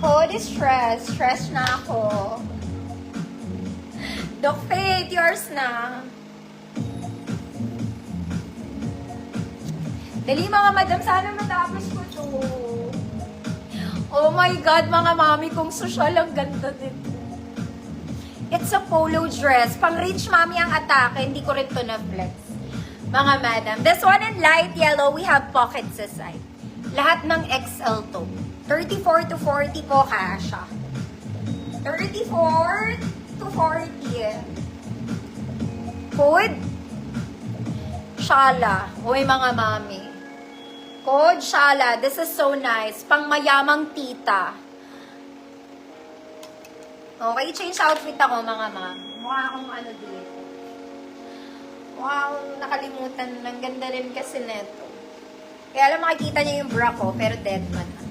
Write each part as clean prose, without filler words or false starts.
Code is stress. Stress na ako. Doc Faith, yours na. Dali mga madam, sana matapos ko to. Oh my God, mga mami, kung social, ang ganda dito. It's a polo dress. Pang rich mami ang atake, hindi ko rin to na-flex. Mga madam. This one in light yellow, we have pockets sa side. Lahat ng XL to. 34 to 40 po kasha. 34 to 40. Code? Shala. Uy, mga mami. Code Shala. This is so nice. Pang mayamang tita. Okay, change outfit ako, mga ma'am. Mukha akong ano dito. Mukha akong nakalimutan. Ang ganda rin kasi neto. Kaya alam, makikita niyo yung bra ko, pero dead man na.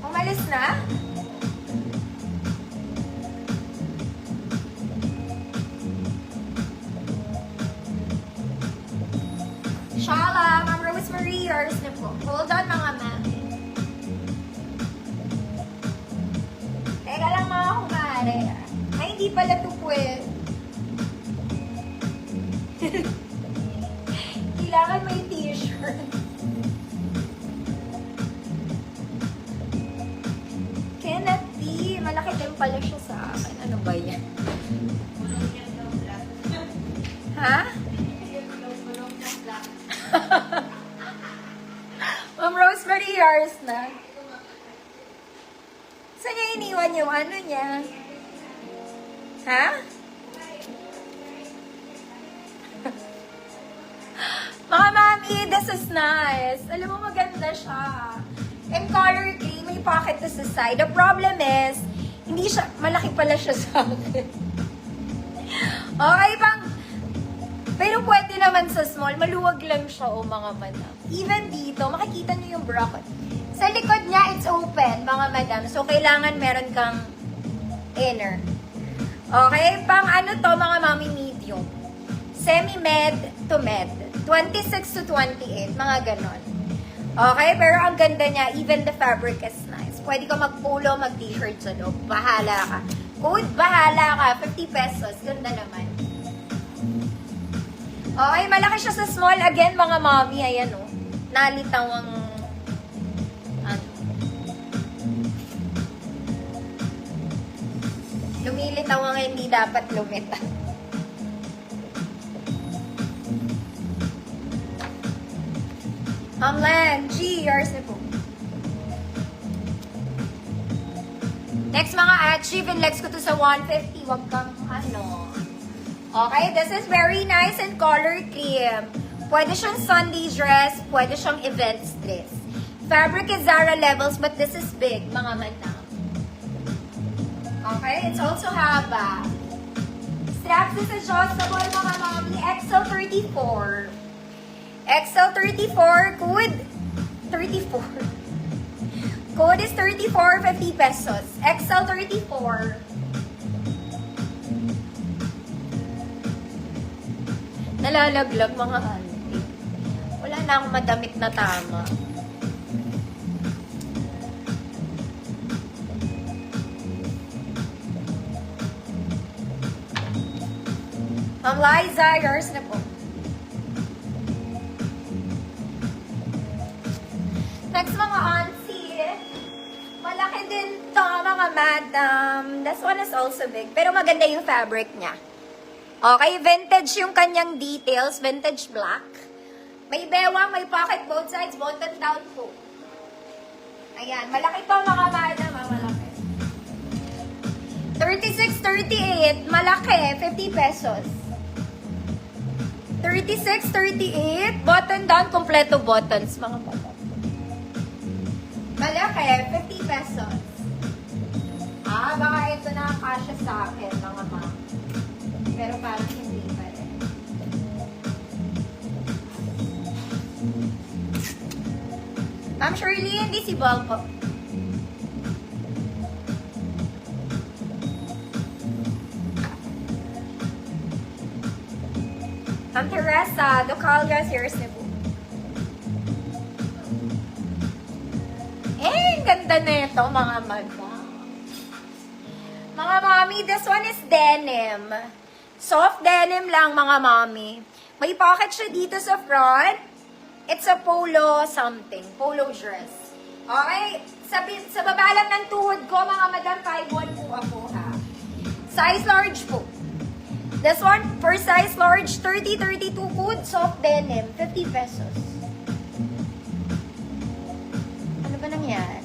Umalis na? Shala, Ma'am Rosemary, yours na po. Hold on, mga ma'am. Teka lang, mga kumare. Ay, hindi pala ito pwede. Kailangan may t-shirt. Cannot be. Malaki din pala siya sa akin. Ano ba yan? Ha? Ma'am Rosemary, yours na. Saan niya iniwan yung ano niya? Ha? Mga mami, this is nice. Alam mo, maganda siya. And color key, may pocket to sa side. The problem is, hindi siya, malaki pala siya sa akin. Okay, pang, pero pwede naman sa small. Maluwag lang siya, o mga madam. Even dito, makikita niyo yung bracket. Sa likod niya, it's open, mga madam. So, kailangan meron kang inner. Okay, pang ano to, mga mami, medium. Semi-med to med. 26 to 28, mga ganon. Okay, pero ang ganda niya, even the fabric is nice. Pwede ka mag-polo, mag-t-shirt sa loob. Bahala ka. Code, bahala ka. 50 pesos. Ganda naman. Okay, malaki siya sa small. Again, mga mommy, ayan o. Nalitaw ang ano. Lumilitaw ang hindi dapat lumitaw. Len, G, yours na po. Next mga achieve and legs ko to sa 150. Wag kang ano. Okay, this is very nice and color cream. Pwede siyang Sunday dress, pwede siyang events dress. Fabric is Zara levels, but this is big, mga madam. Okay, it's also haba. Straps is adjustable, mga mami. XL34. XL34, code 34. Code is 34, 50 pesos. XL34. Nalalaglag, mga auntie. Wala na akong madamit na tama. Ma'am Liza, yours na po. Next, mga auntie. Malaki din to, mga madam. This one is also big. Pero maganda yung fabric niya. Okay, vintage yung kanyang details. Vintage black. May bewang, may pocket both sides. Button down po. Ayan, malaki to, mga madam. Malaki. 36, 38. Malaki. 50 pesos. 36, 38. Button down, kompleto buttons, mga madam. Malaki, 50 pesos. Baka ito nakakasya sa akin, mga ma'am. Pero parang hindi pa rin. Ma'am Shirley, invisible po. Ma'am Teresa, the call yours na po. ganda nito, mga madam. Mga mami, this one is denim. Soft denim lang, mga mami. May pocket siya dito sa front. It's a polo something. Polo dress. Okay? Sa baba lang ng tuhod ko, mga madam, 5'1" po ako, ha? Size large po. This one, for size large, 30-32 food, soft denim, 50 pesos. Ano ba nangyari?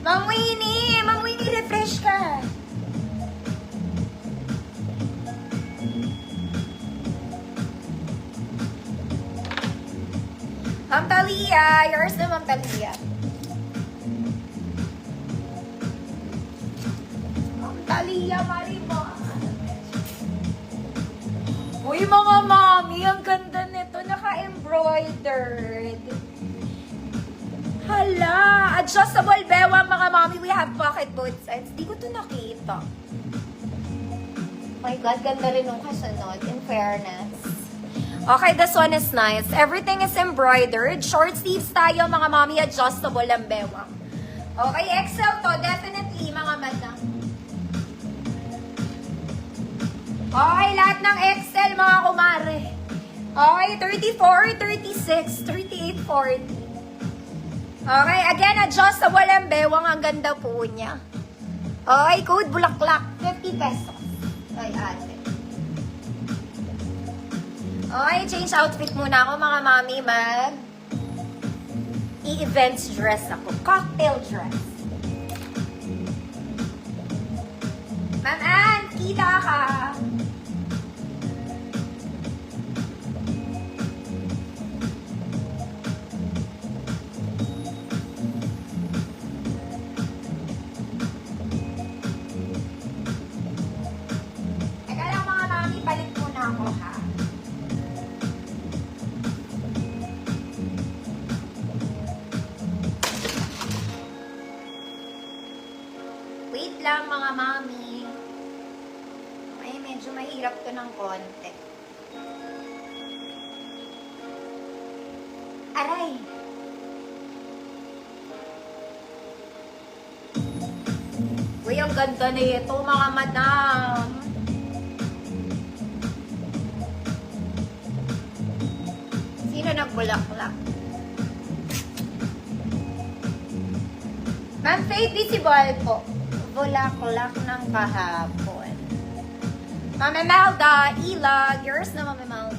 Ma'am Winnie, refresh ka. Ma'am Talia, yours na Ma'am Talia. Ma'am Talia, Maribon. Uy, mga mami, ang ganda nito, naka-embroidered. Hala! Adjustable bewang, mga mami. We have pocket both sides. Di ko to nakita. My God, ganda rin nung kasunod. In fairness. Okay, this one is nice. Everything is embroidered. Short sleeves tayo, mga mami. Adjustable ang bewang. Okay, XL to. Definitely, mga madam. Okay, lahat ng XL, mga kumare. Okay, 34, 36, 38, 40. Okay, again, adjustable ang bewang. Ang ganda po niya. Okay, code bulaklak. 50 pesos. Ay, ate. Okay, change outfit muna ako, mga mami. I-events dress ako. Cocktail dress. Ma'am Ann, kita ka. Wait lang, mga mami. Ay, medyo mahirap to ng konti. Aray! Uy, ang ganda na ito, mga madam. Sino nagbulaklak? Ma'am Faith, visible po. Bulaklak ng kahapon. Ma'am Imelda, ilag. Yours na, Ma'am Imelda.